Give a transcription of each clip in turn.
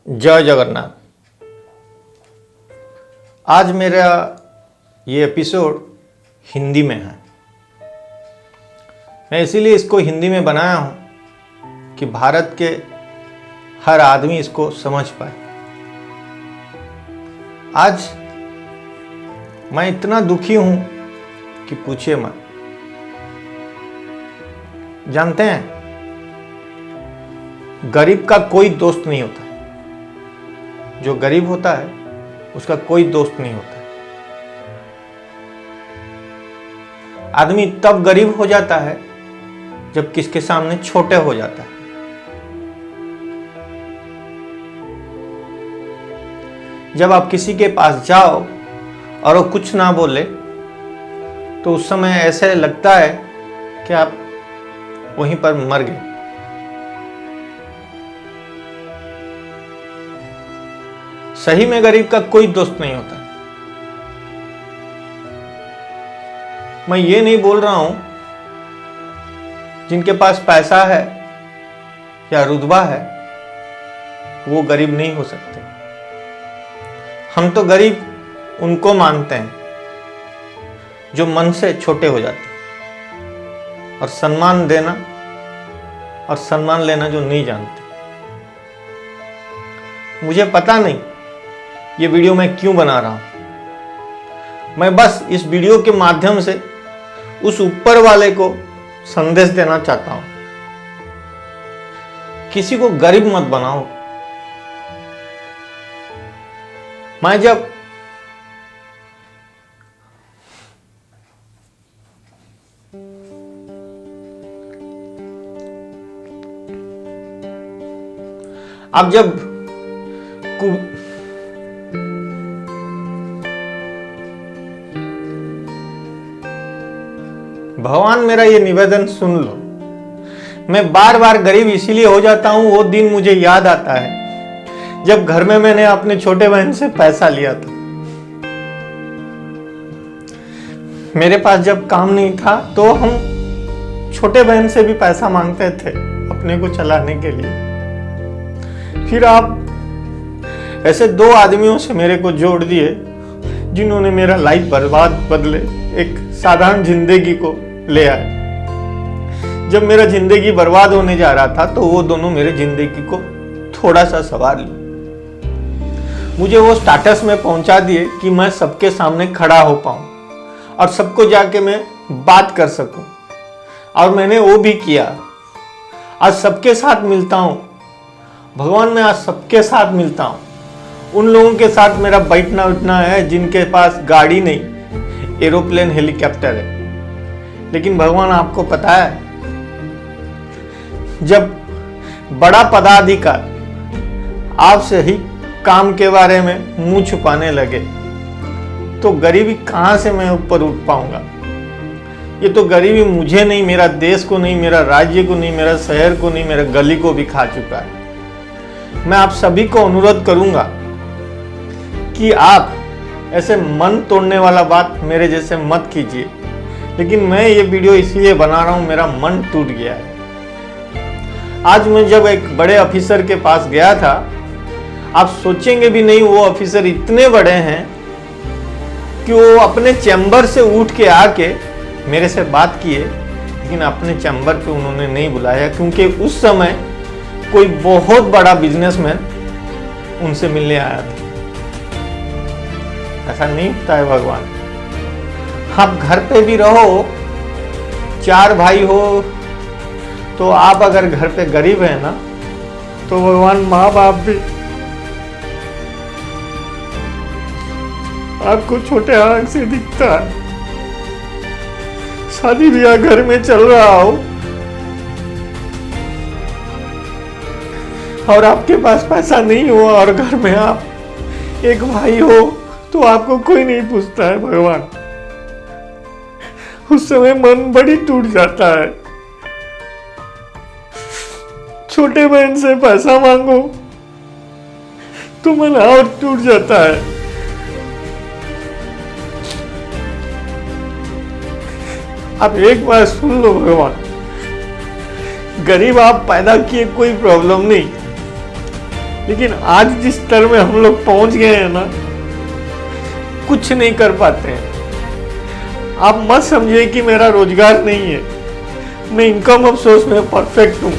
जय जगन्नाथ। आज मेरा ये एपिसोड हिंदी में है। मैं इसीलिए इसको हिंदी में बनाया हूँ कि भारत के हर आदमी इसको समझ पाए। आज मैं इतना दुखी हूँ कि पूछिए मत। जानते हैं, गरीब का कोई दोस्त नहीं होता। जो गरीब होता है उसका कोई दोस्त नहीं होता। आदमी तब गरीब हो जाता है जब किसके सामने छोटे हो जाता है। जब आप किसी के पास जाओ और वो कुछ ना बोले तो उस समय ऐसे लगता है कि आप वहीं पर मर गए। सही में गरीब का कोई दोस्त नहीं होता। मैं ये नहीं बोल रहा हूं जिनके पास पैसा है या रुतबा है वो गरीब नहीं हो सकते। हम तो गरीब उनको मानते हैं जो मन से छोटे हो जाते हैं और सम्मान देना और सम्मान लेना जो नहीं जानते। मुझे पता नहीं ये वीडियो मैं क्यों बना रहा हूं। मैं बस इस वीडियो के माध्यम से उस ऊपर वाले को संदेश देना चाहता हूं, किसी को गरीब मत बनाओ। मैं जब आप जब भगवान मेरा ये निवेदन सुन लो। मैं बार बार गरीब इसीलिए हो जाता हूं, वो दिन मुझे याद आता है जब घर में मैंने अपने छोटे बहन से पैसा लिया था। मेरे पास जब काम नहीं था तो हम छोटे बहन से भी पैसा मांगते थे अपने को चलाने के लिए। फिर आप ऐसे दो आदमियों से मेरे को जोड़ दिए जिन्होंने मेरा लाइफ बर्बाद बदले एक साधारण जिंदगी को ले आए। जब मेरा जिंदगी बर्बाद होने जा रहा था तो वो दोनों मेरे जिंदगी को थोड़ा सा संवार लिए। मुझे वो स्टेटस में पहुंचा दिए कि मैं सबके सामने खड़ा हो पाऊं और सबको जाके मैं बात कर सकूं। और मैंने वो भी किया। आज सबके साथ मिलता हूं। भगवान, मैं आज सबके साथ मिलता हूं। उन लोगों के साथ मेरा बैठना उठना है जिनके पास गाड़ी नहीं, एरोप्लेन, हेलीकॉप्टर है। लेकिन भगवान, आपको पता है, जब बड़ा पदाधिकारी आपसे ही काम के बारे में मुंह छुपाने लगे तो गरीबी कहां से मैं ऊपर उठ पाऊंगा। ये तो गरीबी मुझे नहीं, मेरा देश को नहीं, मेरा राज्य को नहीं, मेरा शहर को नहीं, मेरा गली को भी खा चुका है। मैं आप सभी को अनुरोध करूंगा कि आप ऐसे मन तोड़ने वाला बात मेरे जैसे मत कीजिए। लेकिन मैं ये वीडियो इसलिए बना रहा हूं, मेरा मन टूट गया है। आज मैं जब एक बड़े ऑफिसर के पास गया था, आप सोचेंगे भी नहीं वो ऑफिसर इतने बड़े हैं कि वो अपने चैम्बर से उठ के आके मेरे से बात किए। लेकिन अपने चैम्बर पे उन्होंने नहीं बुलाया क्योंकि उस समय कोई बहुत बड़ा बिजनेसमैन उनसे मिलने आया था। ऐसा नहीं होता है भगवान। आप घर पे भी रहो, 4 भाई हो, तो आप अगर घर पे गरीब है ना तो भगवान माँ बाप भी आपको छोटे आंख से दिखता है। शादी ब्याह घर में चल रहा हो और आपके पास पैसा नहीं हो और घर में आप एक भाई हो तो आपको कोई नहीं पूछता है। भगवान, उस समय मन बड़ी टूट जाता है। छोटे बहन से पैसा मांगो तो मन और टूट जाता है। आप एक बार सुन लो भगवान, गरीब आप पैदा किए कोई प्रॉब्लम नहीं, लेकिन आज जिस स्तर में हम लोग पहुंच गए हैं ना, कुछ नहीं कर पाते हैं। आप मत समझिए कि मेरा रोजगार नहीं है, मैं इनकम ऑफ सोर्स में परफेक्ट हूँ,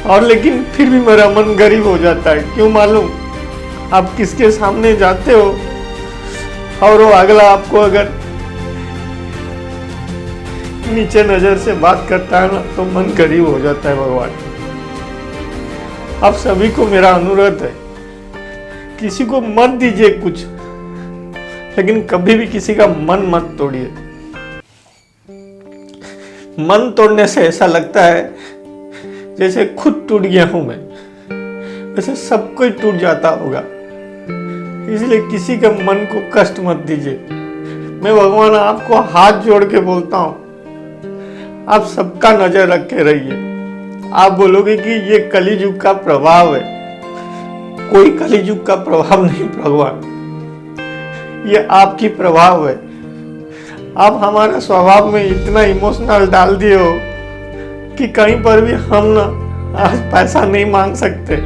और लेकिन फिर भी मेरा मन गरीब हो जाता है। क्यों मालूम? आप किसके सामने जाते हो और वो अगला आपको अगर नीचे नजर से बात करता है ना, तो मन गरीब हो जाता है। भगवान, आप सभी को मेरा अनुरोध है, किसी को मत दीजिए कुछ, लेकिन कभी भी किसी का मन मत तोड़िए। मन तोड़ने से ऐसा लगता है जैसे खुद टूट गया हूं मैं, वैसे सब कोई टूट जाता होगा। इसलिए किसी के मन को कष्ट मत दीजिए। मैं भगवान आपको हाथ जोड़ के बोलता हूं, आप सबका नजर रख के रहिए। आप बोलोगे कि ये कलियुग का प्रभाव है, कोई कलियुग का प्रभाव नहीं भगवान, ये आपकी प्रभाव है। आप हमारा स्वभाव में इतना इमोशनल डाल दिए हो कि कहीं पर भी हम ना आज पैसा नहीं मांग सकते,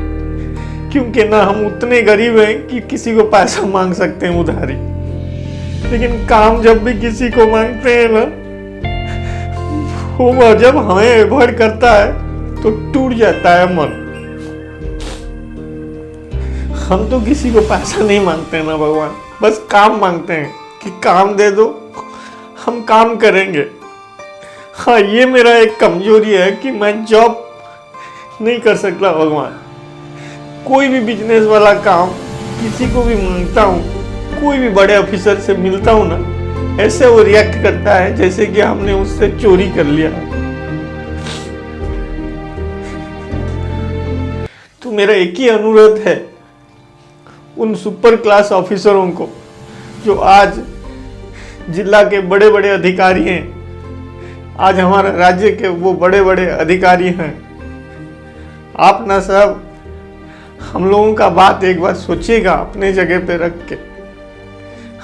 क्योंकि ना हम उतने गरीब हैं कि किसी को पैसा मांग सकते हैं उधारी। लेकिन काम जब भी किसी को मांगते हैं ना, वो जब हमें अवॉइड करता है तो टूट जाता है मन। हम तो किसी को पैसा नहीं मांगते हैं ना भगवान, बस काम मांगते हैं कि काम दे दो, हम काम करेंगे। हाँ, ये मेरा एक कमजोरी है कि मैं जॉब नहीं कर सकता भगवान। कोई भी बिजनेस वाला काम किसी को भी मांगता हूँ, कोई भी बड़े ऑफिसर से मिलता हूँ ना, ऐसे वो रिएक्ट करता है जैसे कि हमने उससे चोरी कर लिया। तो मेरा एक ही अनुरोध है उन सुपर क्लास ऑफिसरों को जो आज जिला के बड़े बड़े अधिकारी हैं, आज हमारे राज्य के वो बड़े बड़े अधिकारी हैं। आप ना सब हम लोगों का बात एक बार सोचिएगा अपने जगह पे रख के।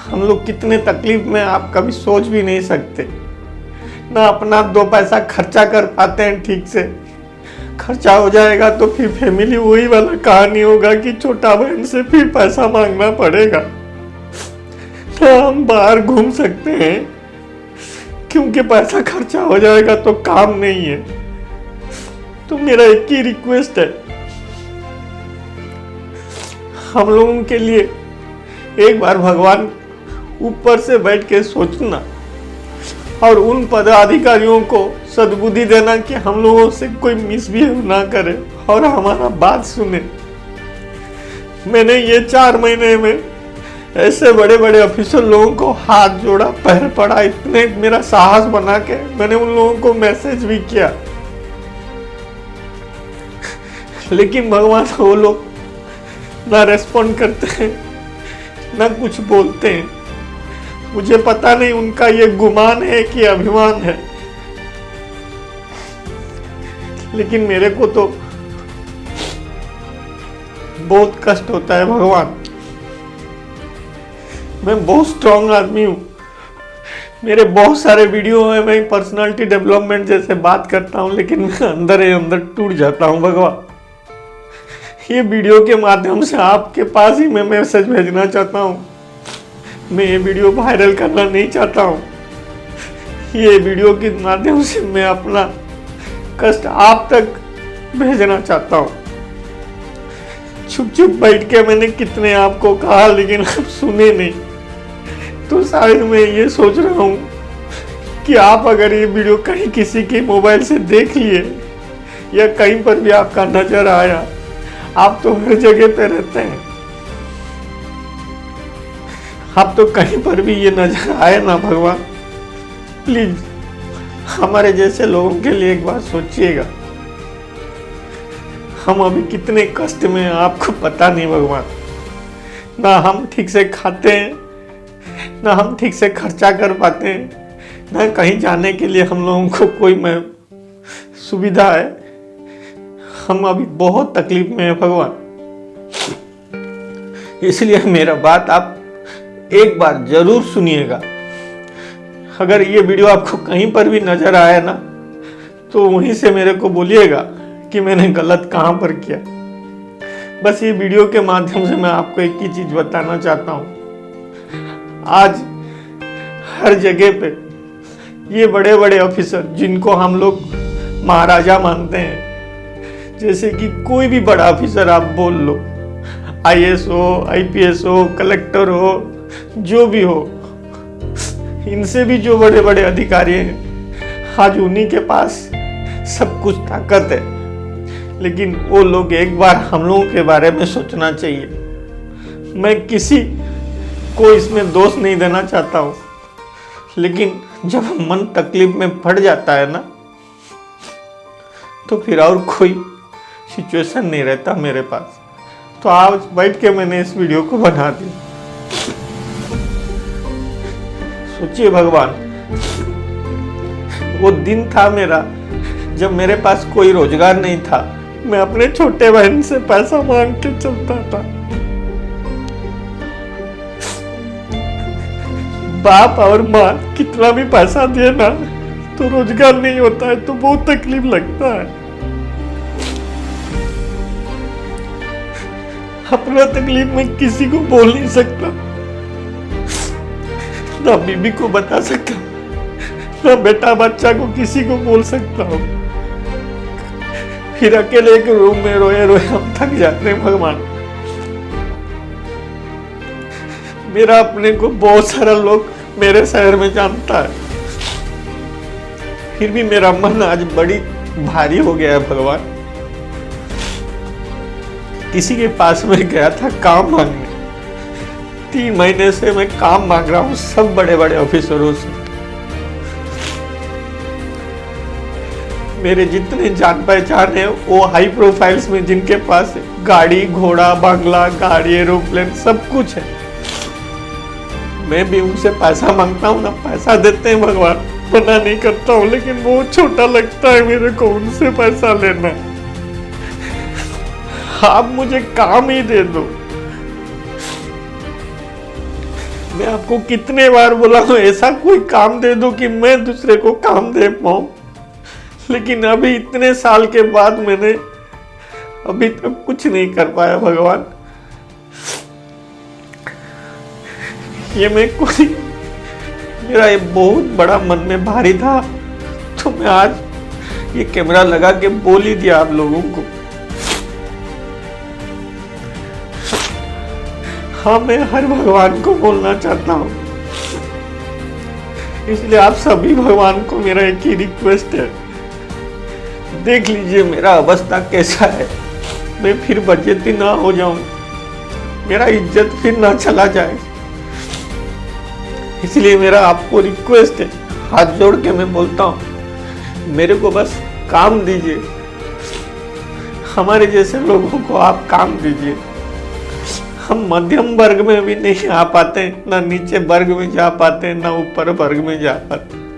हम लोग कितने तकलीफ में आप कभी सोच भी नहीं सकते। ना अपना 2 पैसा खर्चा कर पाते हैं ठीक से, खर्चा हो जाएगा तो फिर फैमिली वही वाला कहानी होगा कि छोटा बहन से फिर पैसा मांगना पड़ेगा। ना हम बाहर घूम सकते हैं क्योंकि पैसा खर्चा हो जाएगा तो काम नहीं है। तो मेरा एक ही रिक्वेस्ट है, हम लोगों के लिए एक बार भगवान ऊपर से बैठ के सोचना और उन पदाधिकारियों को सद्बुद्धि देना कि हम लोगों से कोई मिसबिहेव ना करे और हमारा बात सुने। मैंने ये 4 महीने में ऐसे बड़े बड़े ऑफिसर लोगों को हाथ जोड़ा, पैर पड़ा, इतने मेरा साहस बना के मैंने उन लोगों को मैसेज भी किया, लेकिन भगवान वो लोग ना रेस्पॉन्ड करते हैं ना कुछ बोलते हैं। मुझे पता नहीं उनका ये गुमान है कि अभिमान है, लेकिन मेरे को तो बहुत कष्ट होता है भगवान। मैं बहुत स्ट्रांग आदमी हूँ, मेरे बहुत सारे वीडियो हैं, मैं पर्सनालिटी डेवलपमेंट जैसे बात करता हूँ, लेकिन मैं अंदर ही अंदर टूट जाता हूँ भगवान। ये वीडियो के माध्यम से आपके पास ही मैं मैसेज भेजना चाहता हूँ। मैं ये वीडियो वायरल करना नहीं चाहता हूँ। ये वीडियो के माध्यम से मैं अपना कष्ट आप तक भेजना चाहता हूँ। चुप चुप बैठ के मैंने कितने आपको कहा, लेकिन आप सुने नहीं। तो शायद मैं ये सोच रहा हूँ कि आप अगर ये वीडियो कहीं किसी के मोबाइल से देख लिए या कहीं पर भी आपका नजर आया, आप तो हर जगह पे रहते हैं, आप तो कहीं पर भी ये नजर आए ना भगवान, प्लीज हमारे जैसे लोगों के लिए एक बार सोचिएगा। हम अभी कितने कष्ट में हैं आपको पता नहीं भगवान। ना हम ठीक से खाते हैं, ना हम ठीक से खर्चा कर पाते हैं, ना कहीं जाने के लिए हम लोगों को कोई सुविधा है। हम अभी बहुत तकलीफ में है भगवान। इसलिए मेरा बात आप एक बार जरूर सुनिएगा। अगर ये वीडियो आपको कहीं पर भी नजर आए ना, तो वहीं से मेरे को बोलिएगा कि मैंने गलत कहां पर किया। बस ये वीडियो के माध्यम से मैं आपको एक ही चीज बताना चाहता हूँ, आज हर जगह पे ये बड़े बड़े ऑफिसर जिनको हम लोग महाराजा मानते हैं, जैसे कि कोई भी बड़ा ऑफिसर आप बोल लो, आईएएस हो, आईपीएस हो, कलेक्टर हो, जो भी हो, इनसे भी जो बड़े बड़े अधिकारी हैं, आज उन्हीं के पास सब कुछ ताकत है। लेकिन वो लोग एक बार हम लोगों के बारे में सोचना चाहिए। मैं किसी को इसमें दोष नहीं देना चाहता हूँ, लेकिन जब मन तकलीफ में पड़ जाता है ना, तो फिर और कोई सिचुएशन नहीं रहता मेरे पास। तो आज बैठ के मैंने इस वीडियो को बना दिया। सोचिए भगवान, वो दिन था मेरा जब मेरे पास कोई रोजगार नहीं था, मैं अपने छोटे बहन से पैसा मांग के चलता था। बाप और माँ कितना भी पैसा दिए ना, तो रोजगार नहीं होता है तो बहुत तकलीफ लगता है। अपना तकलीफ मैं किसी को बोल नहीं सकता, ना बीबी को बता सकता, ना बेटा बच्चा को किसी को बोल सकता हूँ। फिर अकेले एक रूम में रोए रोए हम थक जाते हैं। भगवान, मेरा अपने को बहुत सारा लोग मेरे शहर में जानता है, फिर भी मेरा मन आज बड़ी भारी हो गया है। भगवान, किसी के पास में गया था काम मांगने, 3 महीने से मैं काम मांग रहा हूँ सब बड़े बड़े ऑफिसरों से। मेरे जितने जान पहचान है वो हाई प्रोफाइल्स में, जिनके पास गाड़ी घोड़ा बंगला गाड़ी एरोप्लेन सब कुछ है, मैं भी उनसे पैसा मांगता हूँ ना, पैसा देते हैं। भगवान, मना नहीं करता हूँ, लेकिन बहुत छोटा लगता है मेरे को उनसे पैसा लेना। आप मुझे काम ही दे दो। मैं आपको कितने बार बोला हूँ ऐसा कोई काम दे दो कि मैं दूसरे को काम दे पाऊं, लेकिन अभी इतने साल के बाद मैंने अभी तक कुछ नहीं कर पाया। भगवान, ये मैं कोई, मेरा ये बहुत बड़ा मन में भारी था, तो मैं आज ये कैमरा लगा के बोल ही दिया आप लोगों को। हाँ, मैं हर भगवान को बोलना चाहता हूँ, इसलिए आप सभी भगवान को मेरा एक ही रिक्वेस्ट है, देख लीजिए मेरा अवस्था कैसा है, मैं फिर बचेती ना हो जाऊं, मेरा इज्जत फिर ना चला जाए। इसलिए मेरा आपको रिक्वेस्ट है, हाथ जोड़ के मैं बोलता हूँ, मेरे को बस काम दीजिए। हमारे जैसे लोगों को आप काम दीजिए। हम मध्यम वर्ग में भी नहीं आ पाते, ना नीचे वर्ग में जा पाते, ना ऊपर वर्ग में जा पाते।